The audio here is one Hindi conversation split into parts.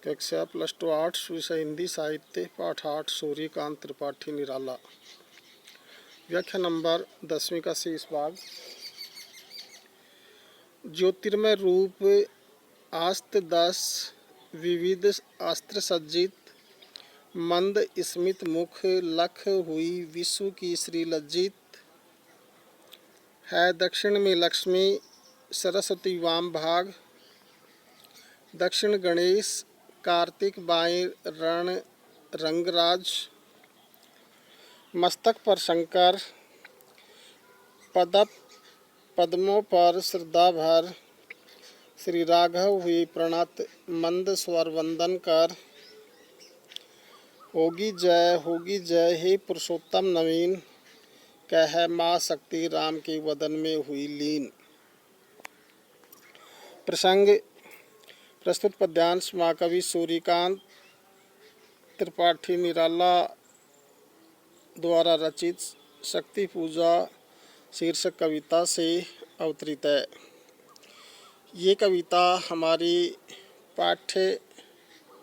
कक्षा +2 आर्ट्स, विषय हिंदी साहित्य, पाठ 8, सूर्यकांत त्रिपाठी निराला। व्याख्या नंबर 10वीं का शेष भाग। ज्योतिर्मय रूप आस्त 10 विविध अस्त्र सज्जित, मंद स्मित मुख लख हुई विश्व की श्री लज्जित है। दक्षिण में लक्ष्मी सरस्वती वाम भाग, दक्षिण गणेश कार्तिक बाएं रण रंगराज, मस्तक पर शंकर पद्मों पर श्रद्धा भर, श्री राघव हुई प्रणत मंद स्वर वंदन कर। होगी जय हे पुरुषोत्तम नवीन, कह माँ शक्ति राम के वदन में हुई लीन। प्रसंग प्रस्तुत पद्यांश महाकवि सूर्यकांत त्रिपाठी निराला द्वारा रचित शक्ति पूजा शीर्षक कविता से अवतरित है। ये कविता हमारी पाठ्य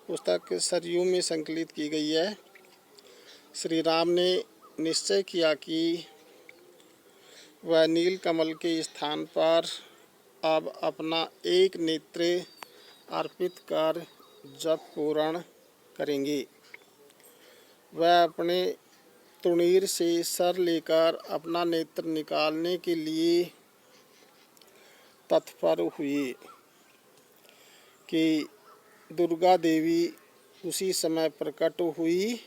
पुस्तक सरयू में संकलित की गई है। श्री राम ने निश्चय किया कि वह नील कमल के स्थान पर अब अपना एक नेत्र अर्पित कर जप पूर्ण करेंगे। वह अपने तुणीर से सर लेकर अपना नेत्र निकालने के लिए तत्पर हुए कि दुर्गा देवी उसी समय प्रकट हुई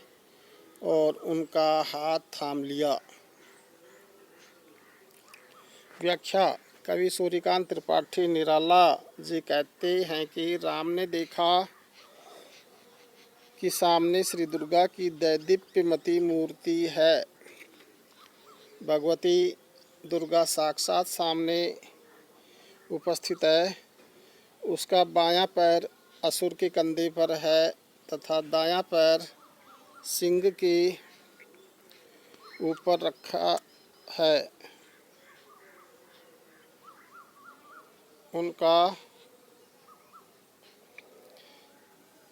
और उनका हाथ थाम लिया। व्याख्या। कवि सूर्यकांत त्रिपाठी निराला जी कहते हैं कि राम ने देखा कि सामने श्री दुर्गा की दैदीप्यमती मूर्ति है। भगवती दुर्गा साक्षात सामने उपस्थित है। उसका बायां पैर असुर के कंधे पर है तथा दायां पैर सिंह के ऊपर रखा है। उनका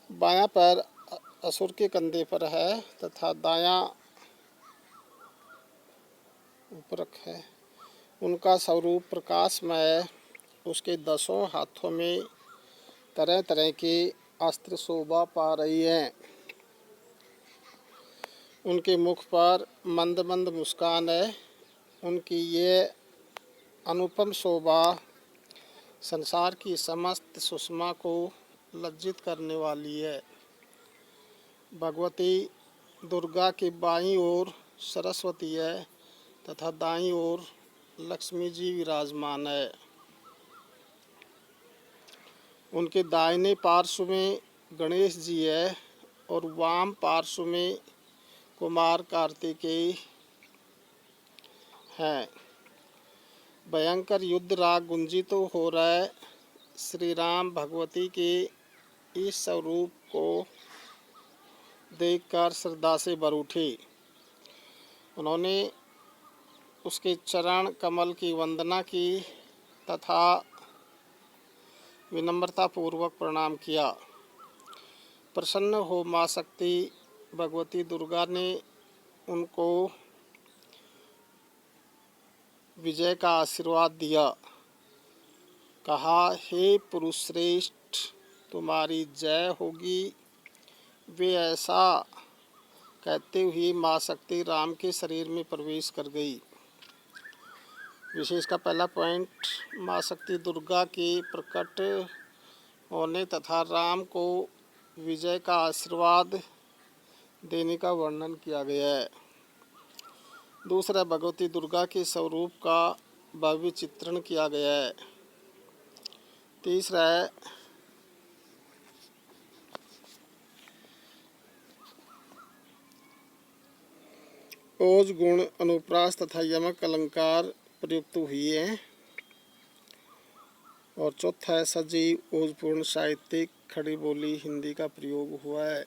बायां पैर असुर के कंधे पर है तथा दायां ऊपर है। उनका स्वरूप प्रकाशमय, उसके 10 हाथों में तरह तरह के अस्त्र शोभा पा रही हैं। उनके मुख पर मंद मंद मुस्कान है। उनकी ये अनुपम शोभा संसार की समस्त सुषमा को लज्जित करने वाली है। भगवती दुर्गा के बाईं ओर सरस्वती है तथा दाईं ओर लक्ष्मी जी विराजमान है। उनके दाहिने पार्श्व में गणेश जी है और वाम पार्श्व में कुमार कार्तिकेय हैं। भयंकर युद्ध राग गुंजित तो हो रहा है। श्री राम भगवती के इस स्वरूप को देखकर श्रद्धा से भर उठे। उन्होंने उसके चरण कमल की वंदना की तथा विनम्रता पूर्वक प्रणाम किया। प्रसन्न हो माँ शक्ति भगवती दुर्गा ने उनको विजय का आशीर्वाद दिया। कहा, हे पुरुष श्रेष्ठ, तुम्हारी जय होगी। वे ऐसा कहते हुए माँ शक्ति राम के शरीर में प्रवेश कर गई। विशेष का पहला पॉइंट, माँ शक्ति दुर्गा के प्रकट होने तथा राम को विजय का आशीर्वाद देने का वर्णन किया गया है। दूसरा, भगवती दुर्गा के स्वरूप का भव्य चित्रण किया गया है। तीसरा है ओज गुण अनुप्रास तथा यमक अलंकार प्रयुक्त हुए हैं। और चौथा है सजीव ओजपूर्ण साहित्यिक खड़ी बोली हिंदी का प्रयोग हुआ है।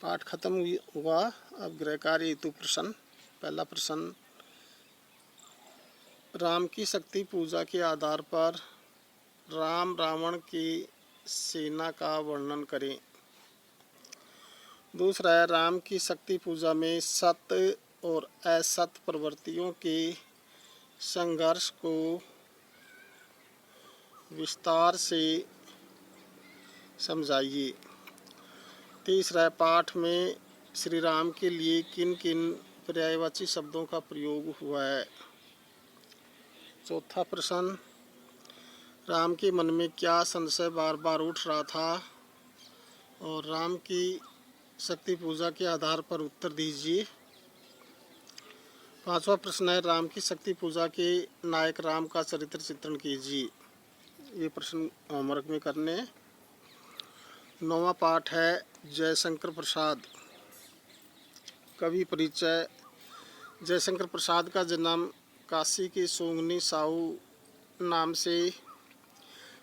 पाठ खत्म हुआ। अब गृहकार्य हेतु प्रश्न। पहला प्रश्न, राम की शक्ति पूजा के आधार पर राम रावण की सेना का वर्णन करें। दूसरा है राम की शक्ति पूजा में सत्य और असत्य प्रवृत्तियों के संघर्ष को विस्तार से समझाइए। तीसरा है पाठ में श्री राम के लिए किन किन पर्यायवाची शब्दों का प्रयोग हुआ है। चौथा प्रश्न, राम के मन में क्या संशय बार बार उठ रहा था और राम की शक्ति पूजा के आधार पर उत्तर दीजिए। पांचवा प्रश्न है राम की शक्ति पूजा के नायक राम का चरित्र चित्रण कीजिए। ये प्रश्न होमवर्क में करने हैं। नौवां पाठ है जयशंकर प्रसाद। कवि परिचय। जयशंकर प्रसाद का जन्म काशी के सोंगनी साहू नाम से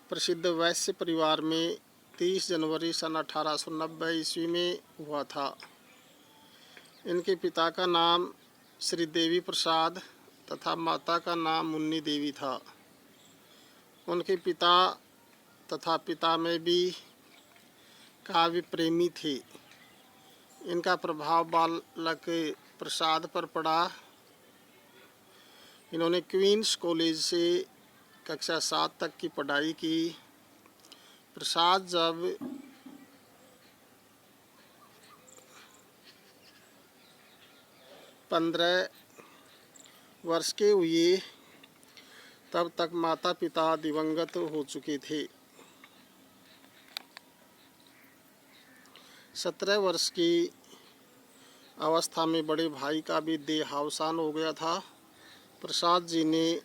प्रसिद्ध वैश्य परिवार में 30 जनवरी सन 1890 ईस्वी में हुआ था। इनके पिता का नाम श्री देवी प्रसाद तथा माता का नाम मुन्नी देवी था। उनके पिता तथा पिता में भी काव्य प्रेमी थे। इनका प्रभाव बालक प्रसाद पर पड़ा। इन्होंने क्वींस कॉलेज से कक्षा 7 तक की पढ़ाई की। प्रसाद जब 15 वर्ष के हुए तब तक माता पिता दिवंगत हो चुके थे। 17 वर्ष की अवस्था में बड़े भाई का भी देहावसान हो गया था। प्रसाद जी ने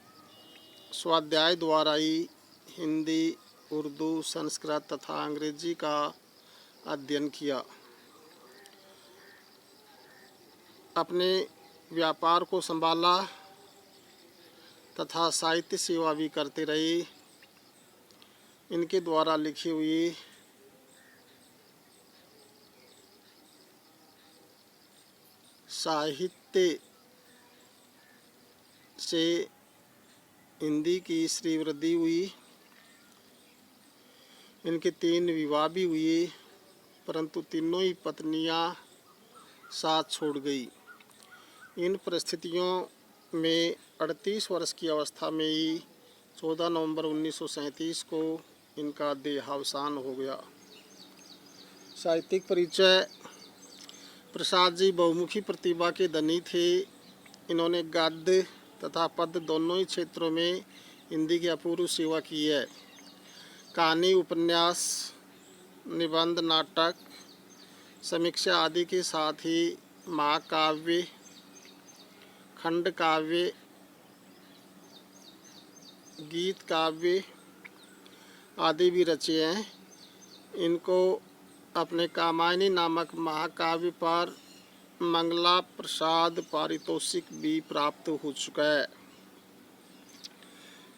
स्वाध्याय द्वारा ही हिंदी, उर्दू, संस्कृत तथा अंग्रेजी का अध्ययन किया। अपने व्यापार को संभाला तथा साहित्य सेवा भी करते रहे। इनके द्वारा लिखी हुई साहित्य से हिंदी की श्रीवृद्धि हुई। इनके 3 विवाह भी हुए, परंतु तीनों ही पत्नियां साथ छोड़ गई। इन परिस्थितियों में 38 वर्ष की अवस्था में ही 14 नवंबर 1937 को इनका देहावसान हो गया। साहित्यिक परिचय। प्रसाद जी बहुमुखी प्रतिभा के धनी थे। इन्होंने गद्य तथा पद्य दोनों ही क्षेत्रों में हिंदी की अपूर्व सेवा की है। कहानी, उपन्यास, निबंध, नाटक, समीक्षा आदि के साथ ही महाकाव्य, खंड काव्य, गीत काव्य आदि भी रचे हैं। इनको अपने कामायनी नामक महाकाव्य पर मंगला प्रसाद पारितोषिक भी प्राप्त हो चुका है।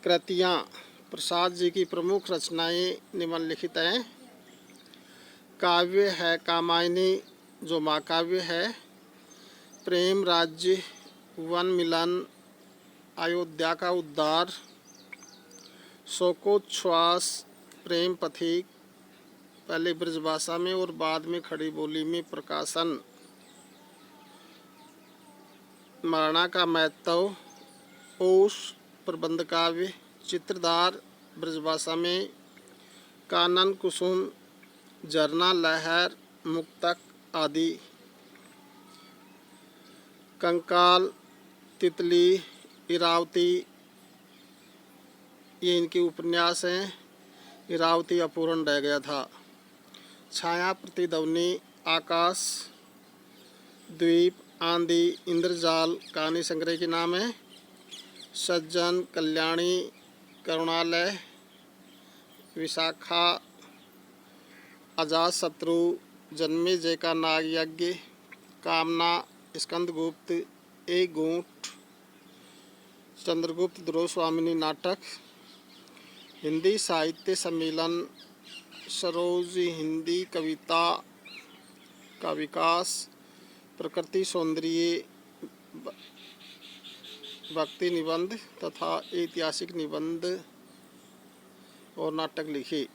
कृतियाँ। प्रसाद जी की प्रमुख रचनाएं निम्नलिखित हैं। काव्य है कामायनी जो महाकाव्य है। प्रेम राज्य, वन मिलन, अयोध्या का उद्धार, शोकोच्छ्वास, प्रेम पथिक, पहले ब्रजभाषा में और बाद में खड़ी बोली में प्रकाशन, मरणा का महत्व, ओश, प्रबंध काव्य, चित्रधार ब्रजभाषा में, कानन कुसुम, झरना लहर, मुक्तक आदि, कंकाल, तितली, इरावती ये इनके उपन्यास हैं। इरावती अपूर्ण रह गया था। छाया, प्रतिध्वनि, आकाश, द्वीप, आंधी, इंद्रजाल कहानी संग्रह के नाम है। सज्जन, कल्याणी, करुणालय, विशाखा, अजातशत्रु, जन्मेजय का नाग यज्ञ, कामना, स्कंदगुप्त, एक गूंठ, चंद्रगुप्त द्रोस्वामिनी नाटक, हिंदी साहित्य सम्मेलन, सरोज हिंदी कविता का विकास, प्रकृति सौंदर्य, भक्ति निबंध तथा ऐतिहासिक निबंध और नाटक लिखे।